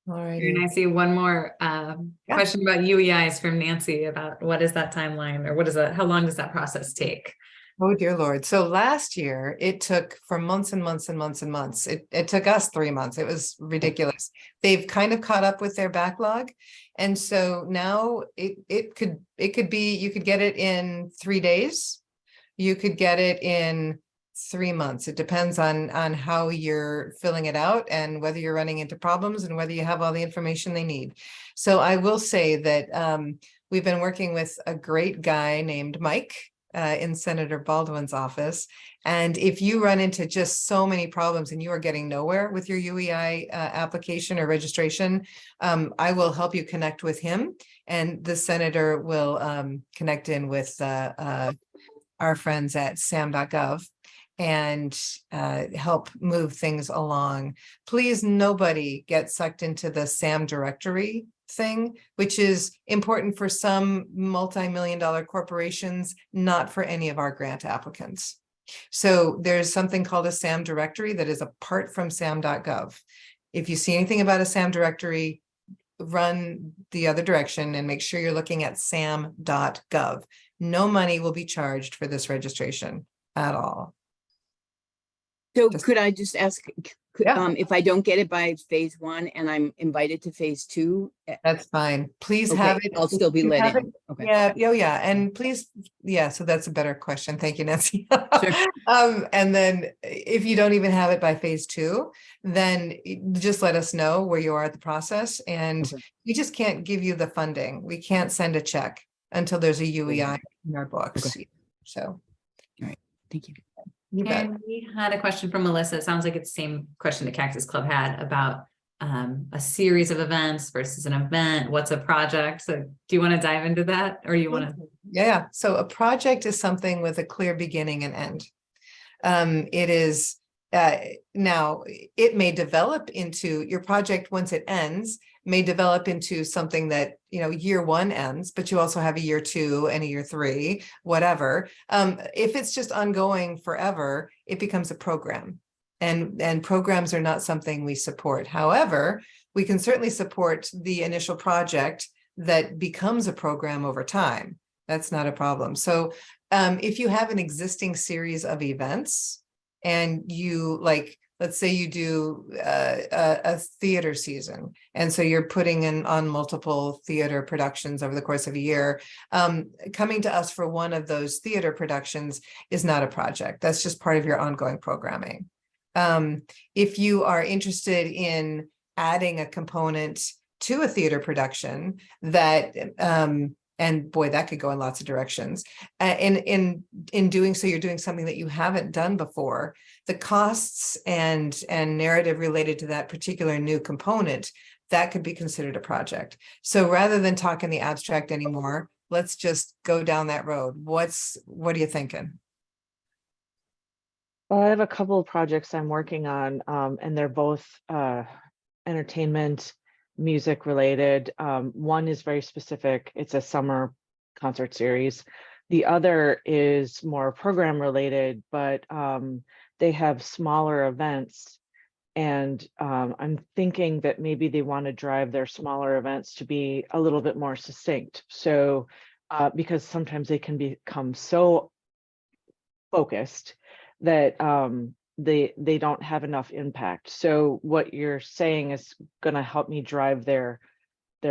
All right. And I see one more question about UEIs from Nancy about what is that timeline, or what is that? How long does that process take? Oh, dear Lord. So last year it took for months and months and months and months. It took us 3 months. It was ridiculous. They've kind of caught up with their backlog. And so now it could be, you could get it in 3 days. You could get it in 3 months. It depends on how you're filling it out and whether you're running into problems and whether you have all the information they need. So I will say that we've been working with a great guy named Mike in Senator Baldwin's office. And if you run into just so many problems and you are getting nowhere with your UEI application or registration, I will help you connect with him, and the senator will connect in with our friends at sam.gov and help move things along. Please, nobody get sucked into the SAM directory thing, which is important for some multi-million-dollar corporations, not for any of our grant applicants. So there's something called a SAM directory that is apart from sam.gov. If you see anything about a SAM directory, run the other direction and make sure you're looking at sam.gov. No money will be charged for this registration at all. So Just- could I just ask, Yeah. if I don't get it by phase 1 and I'm invited to phase 2? That's fine. Please Okay, have it. I'll still be you let have in. it- Okay. Yeah, oh, yeah, and please, yeah, so that's a better question. Thank you, Nancy. Sure. And then if you don't even have it by phase 2, then just let us know where you are at the process, and Okay. we just can't give you the funding. We can't send a check until there's a UEI in our books. So. Thank you. You bet. And we had a question from Melissa. It sounds like it's the same question the Cactus Club had about a series of events versus an event. What's a project? So do you want to dive into that, or you want to? Yeah, so a project is something with a clear beginning and end. It is now it may develop into your project once it ends, may develop into something that, you know, year 1 ends, but you also have a year 2 and a year 3, whatever. If it's just ongoing forever, it becomes a program. And programs are not something we support. However, we can certainly support the initial project that becomes a program over time. That's not a problem. So if you have an existing series of events and you like, let's say you do a theater season, and so you're putting in on multiple theater productions over the course of a year, coming to us for one of those theater productions is not a project. That's just part of your ongoing programming. If you are interested in adding a component to a theater production that and boy, that could go in lots of directions. In doing so, you're doing something that you haven't done before. The costs and narrative related to that particular new component, that could be considered a project. So rather than talk in the abstract anymore, let's just go down that road. What are you thinking? Well, I have a couple of projects I'm working on, and they're both entertainment, music related. One is very specific. It's a summer concert series. The other is more program related, but they have smaller events. And I'm thinking that maybe they want to drive their smaller events to be a little bit more succinct. So because sometimes they can become so focused that they don't have enough impact. So what you're saying is going to help me drive their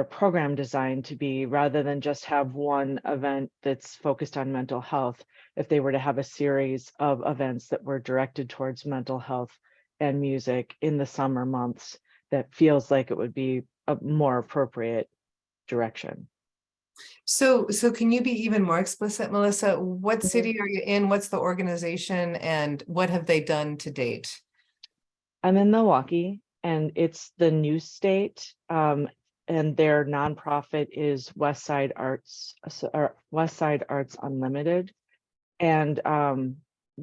program design to be, rather than just have one event that's focused on mental health, if they were to have a series of events that were directed towards mental health and music in the summer months, that feels like it would be a more appropriate direction. So can you be even more explicit, Melissa? What city are you in? What's the organization, and what have they done to date? I'm in Milwaukee, and it's the New State, and their nonprofit is Westside Arts Unlimited, and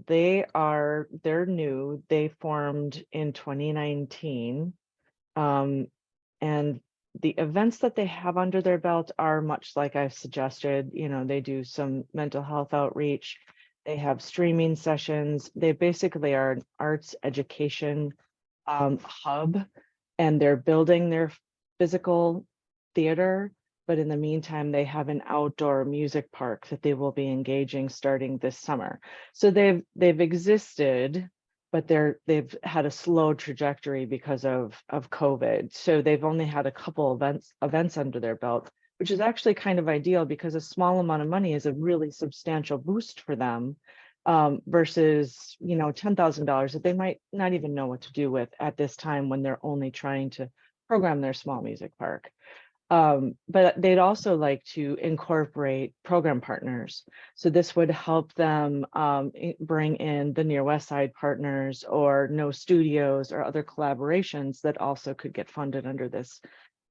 they're new. They formed in 2019, and the events that they have under their belt are much like I've suggested. You know, they do some mental health outreach. They have streaming sessions. They basically are an arts education hub, and they're building their physical theater. But in the meantime, they have an outdoor music park that they will be engaging starting this summer. So they've existed, but they've had a slow trajectory because of COVID. So they've only had a couple events under their belt, which is actually kind of ideal because a small amount of money is a really substantial boost for them, versus, you know, $10,000 that they might not even know what to do with at this time when they're only trying to program their small music park. But they'd also like to incorporate program partners. So this would help them bring in the Near West Side partners or No Studios or other collaborations that also could get funded under this,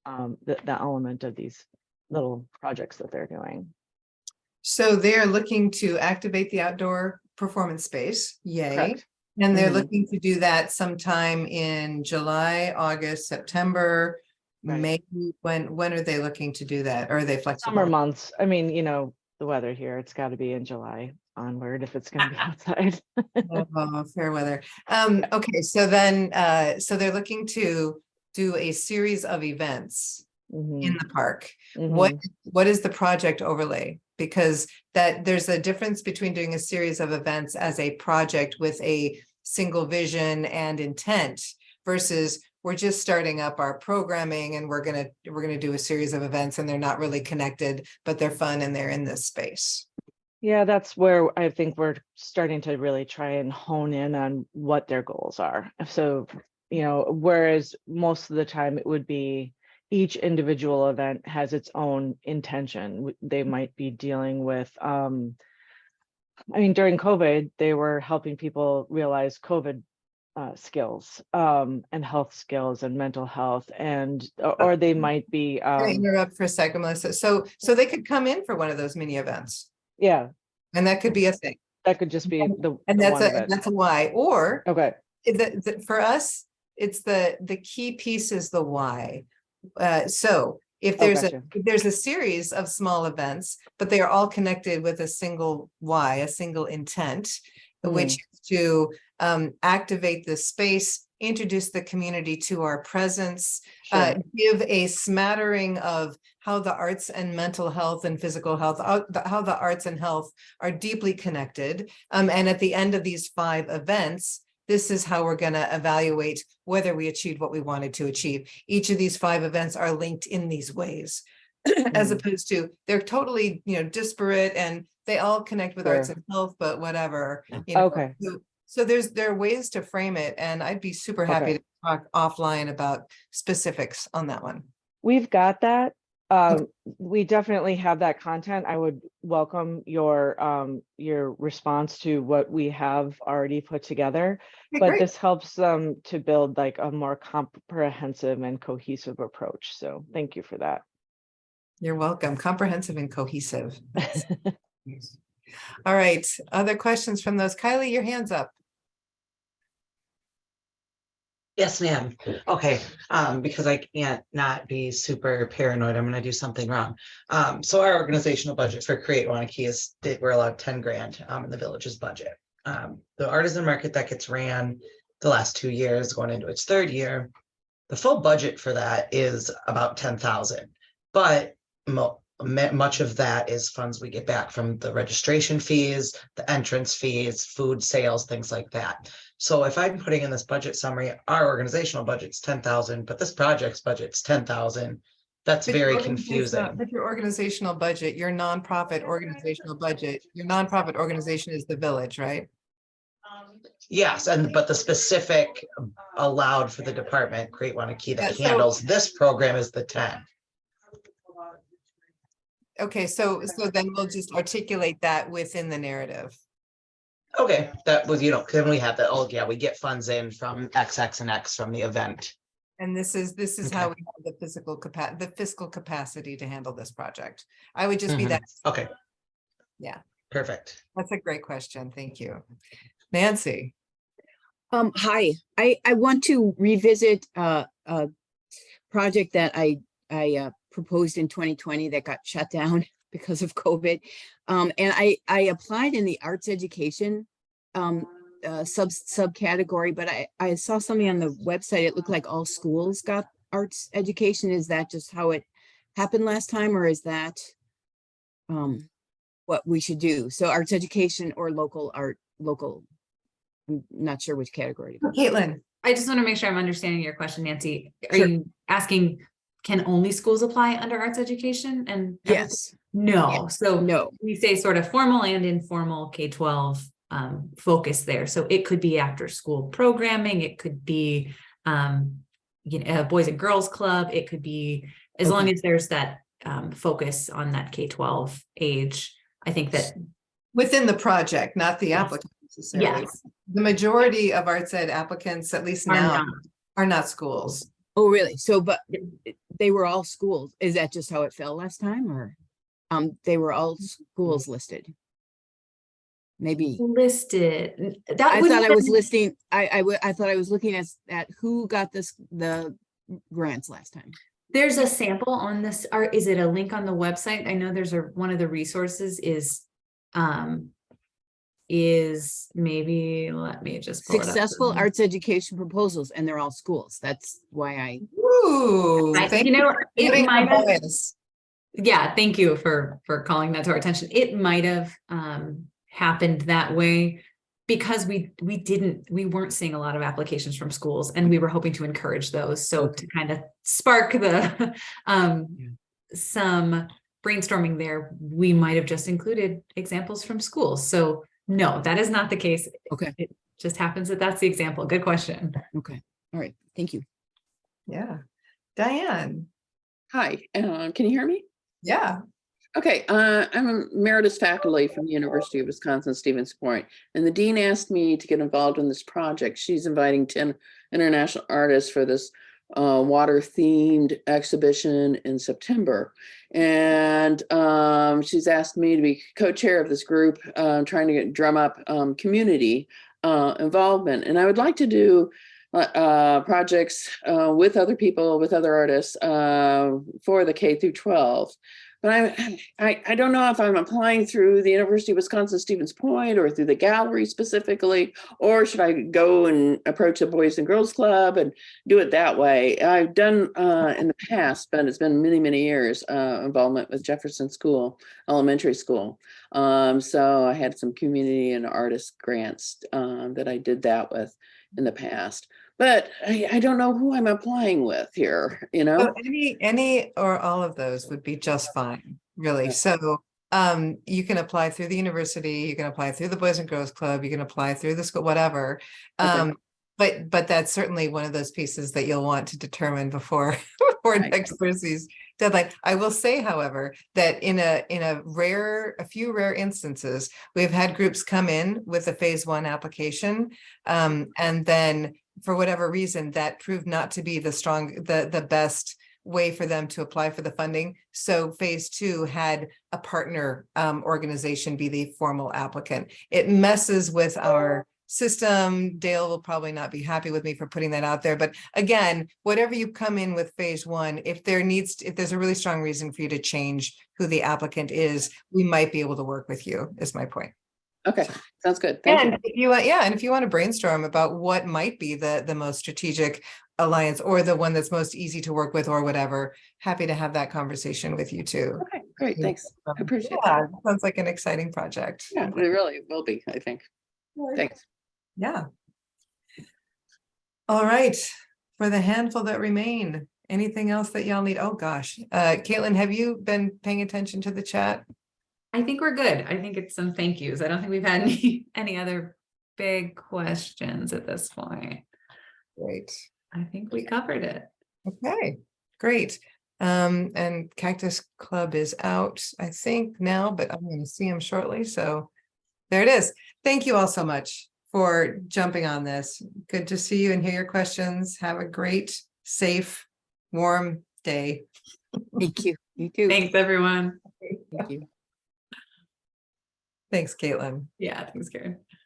the element of these little projects that they're doing. So they're looking to activate the outdoor performance space. Yay. Correct. And they're Mhm. looking to do that sometime in July, August, September, Right. May. When are they looking to do that? Or are they flexible? Summer months. I mean, you know, the weather here, it's got to be in July onward if it's going to be outside. Oh, fair weather. Okay, so then, so they're looking to do a series of events in the park. What is the project overlay? Because that there's a difference between doing a series of events as a project with a single vision and intent versus we're just starting up our programming and we're gonna do a series of events and they're not really connected, but they're fun and they're in this space. Yeah, that's where I think we're starting to really try and hone in on what their goals are. So, whereas most of the time it would be each individual event has its own intention. They might be dealing with, during COVID, they were helping people realize COVID skills and health skills and mental health, and or they might be. Can I interrupt for a second, Melissa? So they could come in for one of those mini events. Yeah, and that could be a thing. that could just be And the one event. that's a why. Or Okay. For us, it's the key piece is the why. So if there's gotcha. if there's a series of small events, but they are all connected with a single why, a single intent, which is to activate the space, introduce the community to our presence, Sure. give a smattering of how the arts and mental health and physical health, how the arts and health are deeply connected. And at the end of these 5 events, this is how we're going to evaluate whether we achieved what we wanted to achieve. Each of these 5 events are linked in these ways, as opposed to they're totally, disparate and they all connect with arts Sure. and health, but whatever. Okay. So there are ways to frame it, and I'd be super happy Okay. to talk offline about specifics on that one. We've got that. We definitely have that content. I would welcome your response to what we have already put together. Okay, But great. this helps them to build like a more comprehensive and cohesive approach. So thank you for that. You're welcome. Comprehensive and cohesive. All right. Other questions from those? Kylie, your hand's up. Yes, ma'am. Okay, because I can't not be super paranoid, I'm gonna do something wrong. So our organizational budget for Create Wanakee is, we're allowed 10 grand in the village's budget. The artisan market that gets ran the last 2 years, going into its 3rd year, the full budget for that is about 10,000, but much of that is funds we get back from the registration fees, the entrance fees, food sales, things like that. So if I'm putting in this budget summary, our organizational budget's 10,000, but this project's budget's 10,000. That's very confusing. But your organizational budget, your nonprofit organizational budget, your nonprofit organization is the village, right? Yes, but the specific allowed for the department, Create Wanakee, that Yeah, so- handles this program is the 10. Okay, so then we'll just articulate that within the narrative. Okay, that was, then we have that, oh yeah, we get funds in from XX and X from the event. And this is Okay. how we have the fiscal capacity to handle this project. I would just be Mhm. that. Okay. Yeah. Perfect. That's a great question. Thank you. Nancy. Hi, I want to revisit a project that I proposed in 2020 that got shut down because of COVID. And I applied in the arts education subcategory, but I saw something on the website. It looked like all schools got arts education. Is that just how it happened last time, or is that what we should do? So arts education or local art, I'm not sure which category to go. Caitlin. I just want to make sure I'm understanding your question, Nancy. Are Sure. you asking, can only schools apply under arts education? And Yes. no. So No. we say sort of formal and informal K-12 focus there. So it could be after school programming. It could be, a Boys and Girls Club. It could be, as long as there's that focus on that K-12 age. I think that Within the project, not the Yes. applicant necessarily. Yes. The majority of arts ed applicants, at least are now, not. are not schools. Oh, really? So, but they were all schools. Is that just how it fell last time, or they were all schools listed? Maybe. Listed. That I would thought I was listing, I thought I was looking at who got the grants last time. There's a sample on this, or is it a link on the website? I know there's one of the resources is maybe, let me just pull it up. Successful arts education proposals, and they're all schools. That's why I, Ooh, I- thank you know, you for it putting might our have, bias. yeah, thank you for calling that to our attention. It might have happened that way because we weren't seeing a lot of applications from schools, and we were hoping to encourage those. So to kind of spark the some brainstorming there, we might have just included examples from schools. So no, that is not the case. Okay. It just happens that that's the example. Good question. Okay, all right, thank you. Yeah. Diane. Hi, can you hear me? Yeah. Okay, I'm a emeritus faculty from the University of Wisconsin-Stevens Point, and the dean asked me to get involved in this project. She's inviting 10 international artists for this water-themed exhibition in September. And she's asked me to be co-chair of this group, trying to drum up community involvement. And I would like to do projects with other people, with other artists for the K through 12. But I don't know if I'm applying through the University of Wisconsin-Stevens Point or through the gallery specifically, or should I go and approach the Boys and Girls Club and do it that way? I've done in the past, but it's been many, many years involvement with Jefferson School, Elementary School. So I had some community and artist grants that I did that with in the past. But I don't know who I'm applying with here, you know? So any or all of those would be just fine, really. Okay. So you can apply through the university, you can apply through the Boys and Girls Club, you can apply through the school, whatever. Okay. But that's certainly one of those pieces that you'll want to determine before Right. next Thursday's deadline. I will say, however, that in a few rare instances, we've had groups come in with a phase 1 application, and then for whatever reason, that proved not to be the best way for them to apply for the funding. So phase 2 had a partner organization be the formal applicant. It messes with our system. Dale will probably not be happy with me for putting that out there. But again, whatever you come in with phase 1, if there's a really strong reason for you to change who the applicant is, we might be able to work with you, is my point. Okay, sounds good. Thank you. And if you want to brainstorm about what might be the most strategic alliance or the one that's most easy to work with or whatever, happy to have that conversation with you too. Okay, great, thanks. I appreciate Yeah, that. sounds like an exciting project. Yeah, it really will be, I think. Thanks. Yeah. All right, for the handful that remain, anything else that y'all need? Oh gosh, Caitlin, have you been paying attention to the chat? I think we're good. I think it's some thank yous. I don't think we've had any other big questions at this point. Great. I think we covered it. Okay, great. And Cactus Club is out, I think now, but I'm going to see him shortly. So there it is. Thank you all so much for jumping on this. Good to see you and hear your questions. Have a great, safe, warm day. Thank you, you too. Thanks, everyone. Thank you. Thanks, Caitlin. Yeah, thanks, Karen.